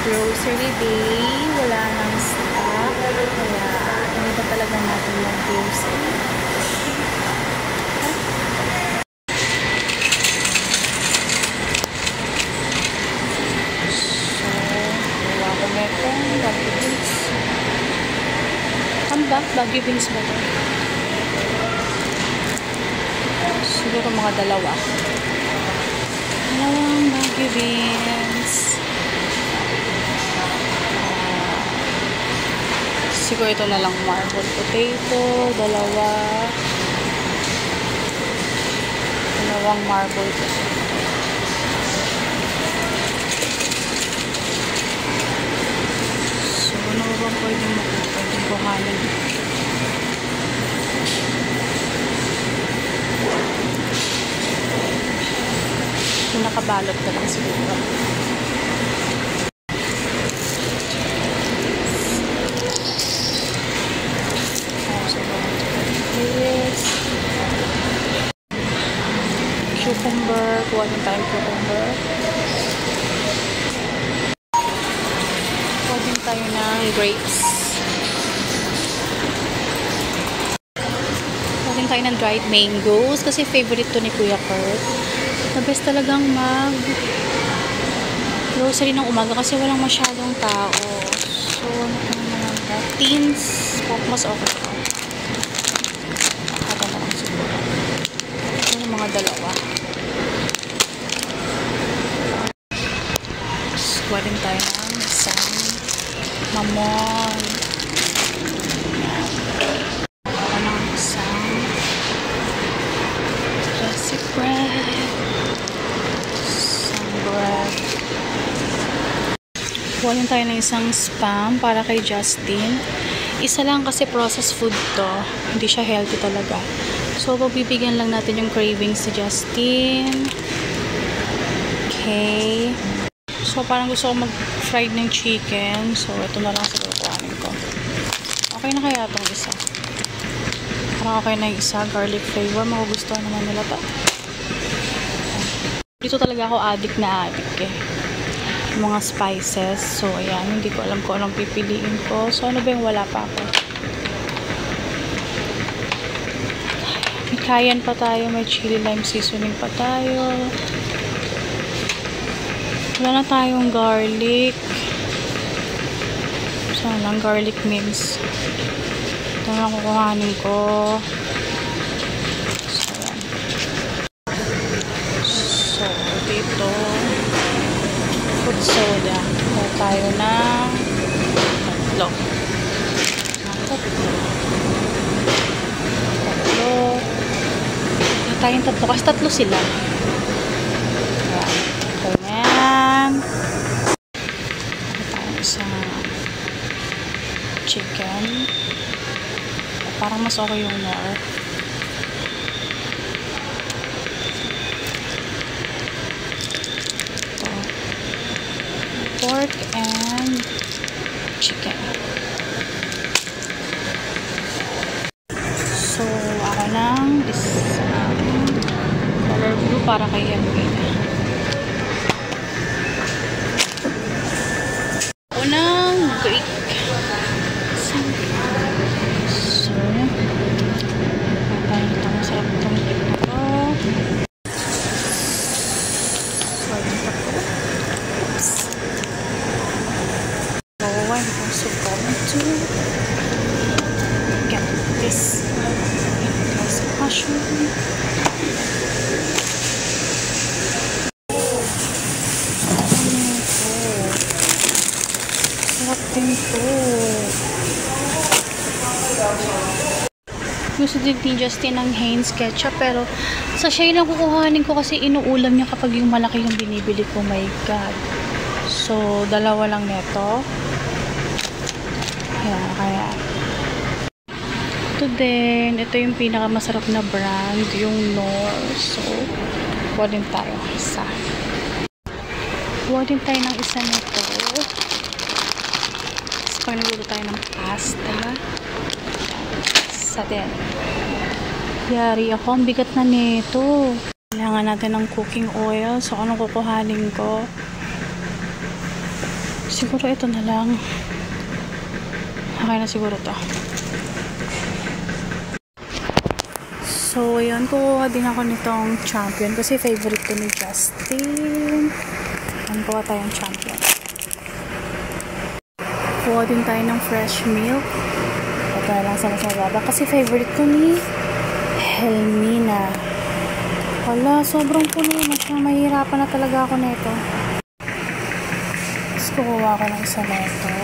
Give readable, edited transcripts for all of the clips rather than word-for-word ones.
grocery day. Wala nang stock. Kaya, hindi pa talaga natin mag-grocery. So, wala ko metong Baguio Beans. Ano ba? Baguio Beans ba ito? Siguro mga dalawa. Dalawang Baguio Beans. Siguro ito na lang marbled potato. Dalawang marbled potato. So, ano ba pwedeng kuhanin? Nakabalot ka lang siguro. Cucumber. Kuha din tayong cucumber. Kuha din tayo ng grapes. Kuha din tayo ng dried mangoes kasi favorite to ni Kuya Kurt. The best talagang grocery ng umaga kasi walang masyadong tao. So, ano kung mga teens, mas okay ko. Nakata na lang siguro. Ito yung mga dalawa. Kuha din tayo ng isang mamon. Kuha ng isang classic bread. Kuha din tayo ng isang spam para kay Justin. Isa lang kasi processed food to. Hindi siya healthy talaga. So, pagbibigyan lang natin yung cravings si Justin. Okay. So, parang gusto ko mag-fried ng chicken. So, ito na lang siguro kuhanin ko. Okay na kaya itong isa? Parang okay na yung isa. Garlic flavor. Magugustuhan naman nila to. Dito talaga ako addict eh. Mga spices. So, ayan. Hindi ko alam kung anong pipiliin ko. So, ano ba yung wala pa ako? May cayenne pa tayo. May chili lime seasoning pa tayo. Wala na tayong garlic. Saan lang? Garlic mix. Ito na kukuhanin ko. So, ayan. So, dito food soda. Kaya tayo ng tatlo. Kaya tayong tatlo. Kasi tatlo sila. Ayan. Kaya tayo isang chicken. Parang mas okay yung more. Pork and chicken. So, ako ng color blue para kay Emily. Ako ng Greek. So, parang ito masarap itong Greek na to. I'm also going to get this glass of mushroom. Sarap din to. Gusto din ni Justin ng Heinz ketchup pero sa siya lang kukuhanin ko kasi inuulam niya kapag yung malaki yung binibili ko. My God. So, dalawa lang neto. Kaya ito din, ito yung pinakamasarap na brand, yung Knorr. So, kuha din tayo isa. Kuha din tayo ng isa nito. Tapos pag nagluto tayo ng pasta, isa din. Yari ako, ang bigat na nito. Kailangan natin ng cooking oil. So, anong kukuhanin ko? Siguro ito na lang. Okay na siguro to. So, ayan, kukuha din ako nitong champion kasi favorite ko ni Justin. Ayan, kuha tayong champion. Kuha din tayo ng fresh milk. Ito na lang sa mas mababa kasi favorite ko ni Helmina. Wala, sobrang puno na siya. Mahihirapan na talaga ako nito. Tapos kukuha ko ng isa nito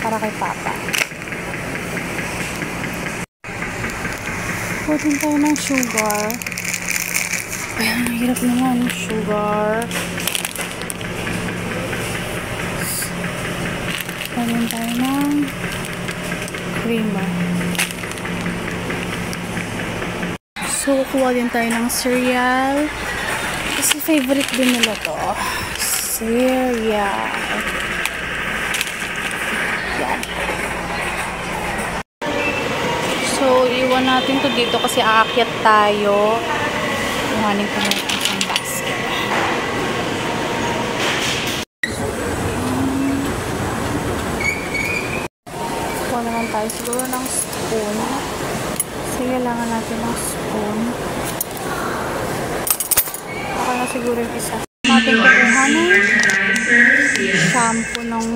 para kay Papa. Kuha din tayo ng sugar. Ayan, hirap naman. Sugar. Kuha din tayo ng creamer. So, kuha din tayo ng cereal. Kasi favorite din nila to. Cereal. Yan. So, iwan natin to dito kasi aakyat tayo. Kuhanin ko na ang basket. Kuha naman tayo siguro ng spoon. Kasi kailangan natin ng spoon. Okay na siguro yung isa. Natin kukuha ng shampoo ng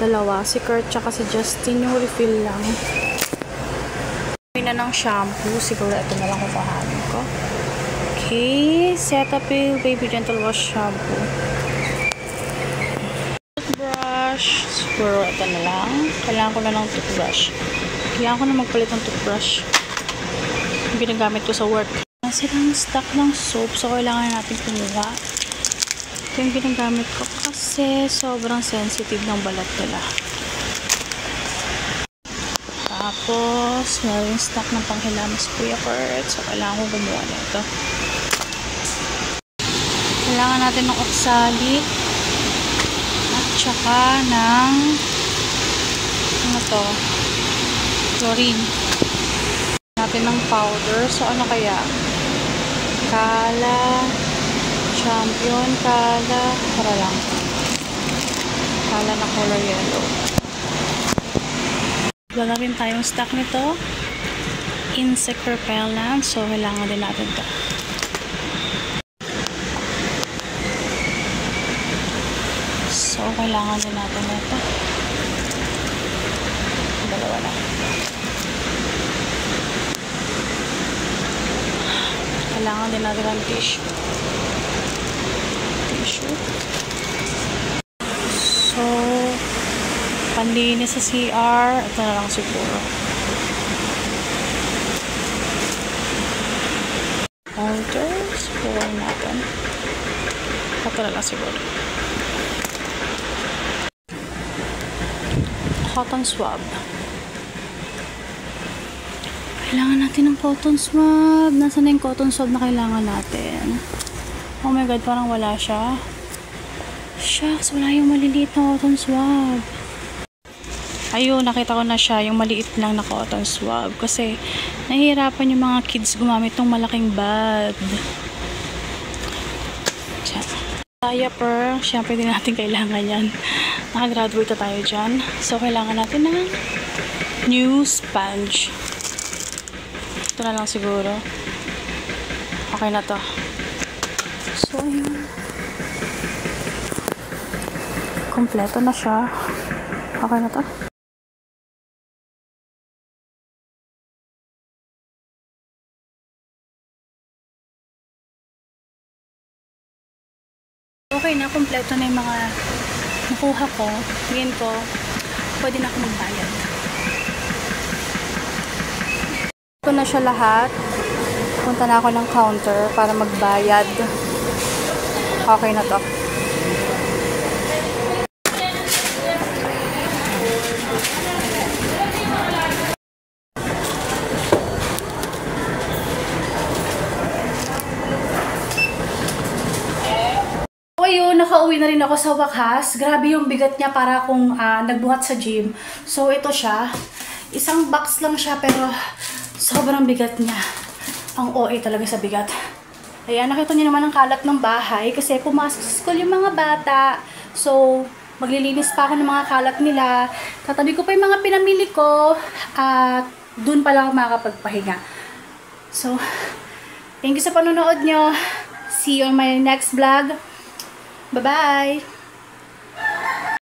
dalawa. Si Kurt tsaka si Justin yung refill lang. Na ng shampoo. Siguro ito na lang kukuhanin ko. Okay. Cetaphil Baby Gentle Wash Shampoo. Toothbrush. Siguro ito na lang. Kailangan ko na ng toothbrush. Kailangan ko na magpalit ng toothbrush. Yung ginagamit ko sa work. Silang stock ng soap. So, kailangan natin kumuha. Ito yung ginagamit ko kasi sobrang sensitive ng balat nila. Tapos, meron yung stock ng panghilamas Kuya Kurt. So, kailangan ko gumawa na ito. Kailangan natin ng oxalic. At saka ng ano to? Chlorine. Natin ng powder. So, ano kaya? Kala. Champion. Kala. Para lang. Kala na color yellow. Wala rin tayong stock nito. Insect repellent. So, kailangan din natin ito. So, kailangan din natin ito. Dalawa na. Kailangan din natin ang tissue. So, panlinis sa CR. Ito na lang siguro. Filters. Pull natin. Ito na lang siguro. Cotton swab. Kailangan natin ng cotton swab. Nasaan na yung cotton swab na kailangan natin? Oh my god, parang wala siya. Shucks, wala yung maliliit na cotton swab. Ayun, nakita ko na siya, yung maliit lang na cotton swab. Kasi, nahihirapan yung mga kids gumamit ng malaking bag. Diaper, syempre din natin kailangan yan. Nakagraduate na tayo dyan. So, kailangan natin ng new sponge. Ito na lang siguro. Okay na to. So, ayun. Kompleto na siya. Okay na to. Okay na, kompleto na yung mga nakuha ko. Tingin ko, pwede na ako magbayad. Ito na siya lahat. Punta na ako ng counter para magbayad. Okay na to. Ayun, nakauwi na rin ako sa wakas. Grabe yung bigat niya para akong nagbuhat sa gym. So, ito siya. Isang box lang siya pero sobrang bigat niya. Ang OA talaga sa bigat. Ayan, nakita niyo naman ang kalat ng bahay kasi pumasok sa school yung mga bata. So, maglilinis pa ako ng mga kalat nila. Tatabi ko pa yung mga pinamili ko at dun pa lang ako makakapagpahinga. So, thank you sa panonood nyo. See you on my next vlog. Bye-bye!